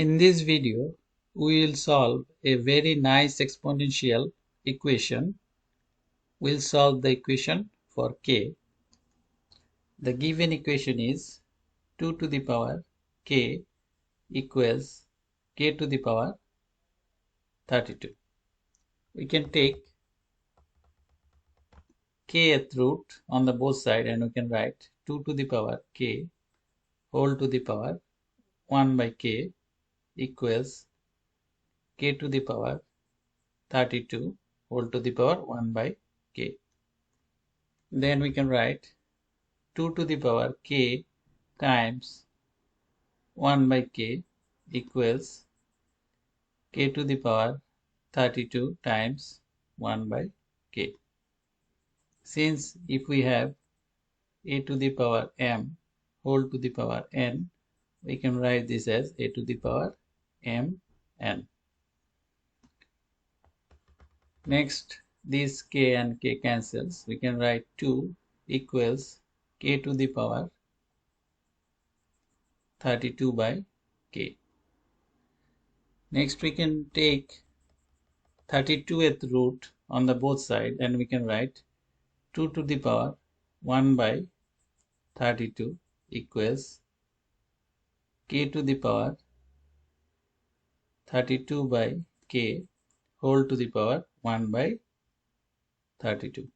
In this video, we will solve a very nice exponential equation. We'll solve the equation for k. The given equation is 2 to the power k equals k to the power 32. We can take kth root on the both side and we can write 2 to the power k whole to the power 1 by k equals k to the power 32 whole to the power 1 by k. Then we can write 2 to the power k times 1 by k equals k to the power 32 times 1 by k. Since if we have a to the power m whole to the power n, we can write this as a to the power m n. Next, this k and k cancels. We can write 2 equals k to the power 32 by k. Next, we can take 32th root on the both side and we can write 2 to the power 1 by 32 equals k to the power 32 by k whole to the power 1 by 32.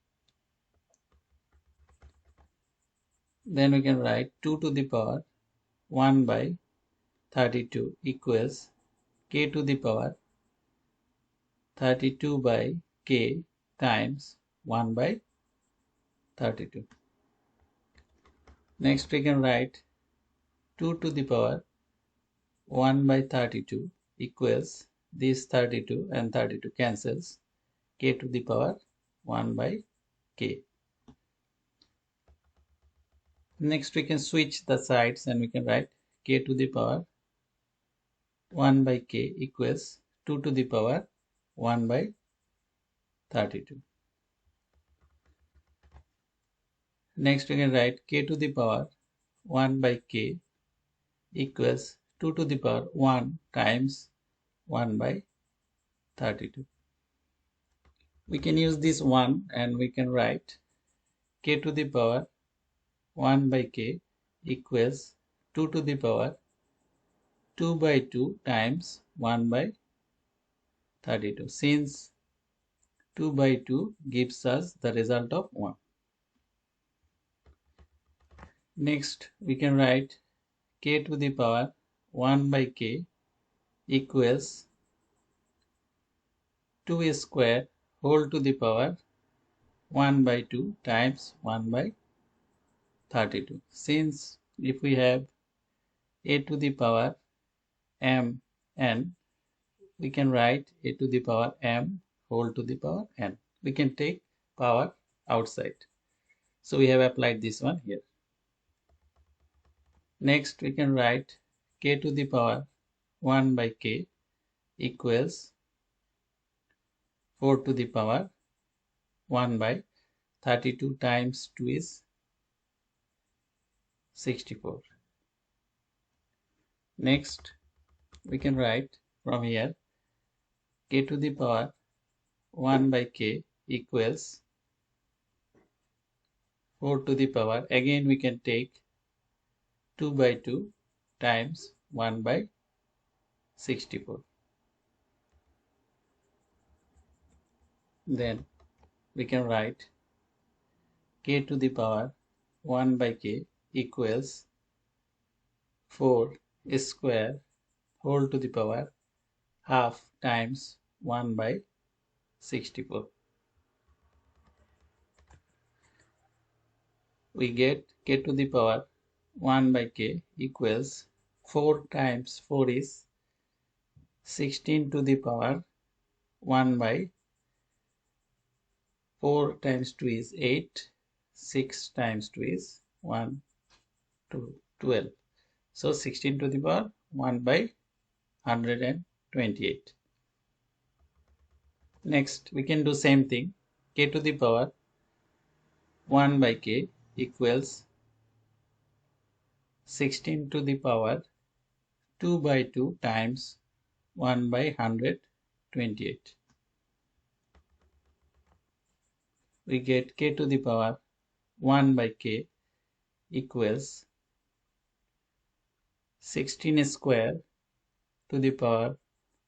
Then we can write 2 to the power 1 by 32 equals k to the power 32 by k times 1 by 32. Next we can write 2 to the power 1 by 32 equals this 32 and 32 cancels, k to the power 1 by k. Next we can switch the sides and we can write k to the power 1 by k equals 2 to the power 1 by 32. Next we can write k to the power 1 by k equals 2 to the power 1 times 1 by 32. We can use this 1 and we can write k to the power 1 by k equals 2 to the power 2 by 2 times 1 by 32, since 2 by 2 gives us the result of 1. Next we can write k to the power 1 by k equals 2 square whole to the power 1 by 2 times 1 by 32. Since if we have a to the power m n, we can write a to the power m whole to the power n. We can take power outside. So we have applied this one here. Next we can write k to the power 1 by k equals 4 to the power 1 by 32 times 2 is 64. Next we can write from here k to the power 1 by k equals 4 to the power, again we can take 2 by 2 times 1 by 64. Then we can write k to the power 1 by k equals 4 square whole to the power half times 1 by 64. We get k to the power 1 by k equals 4 times 4 is 16 to the power 1 by 4 times 2 is 8, 6 times 2 is 1, 2, 12. So 16 to the power 1 by 128. Next we can do same thing, k to the power 1 by k equals 16 to the power 2 by 2 times 1 by 128. We get k to the power 1 by k equals 16 square to the power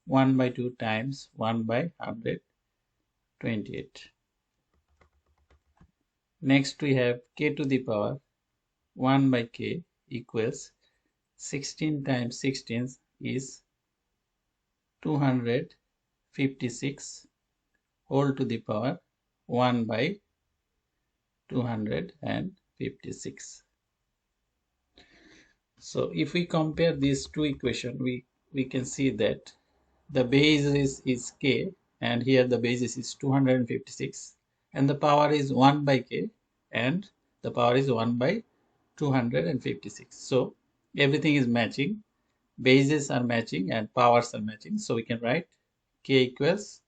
1 by 2 times 1 by 128. Next we have k to the power 1 by k equals 16 times 16 is 256 whole to the power 1 by 256. So if we compare these two equations, we can see that the basis is k, and here the basis is 256, and the power is 1 by k, and the power is 1 by 256. So everything is matching, bases are matching, and powers are matching. So we can write k equals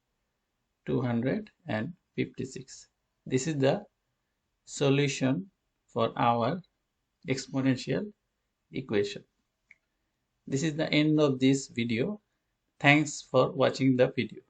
256. This is the solution for our exponential equation. This is the end of this video. Thanks for watching the video.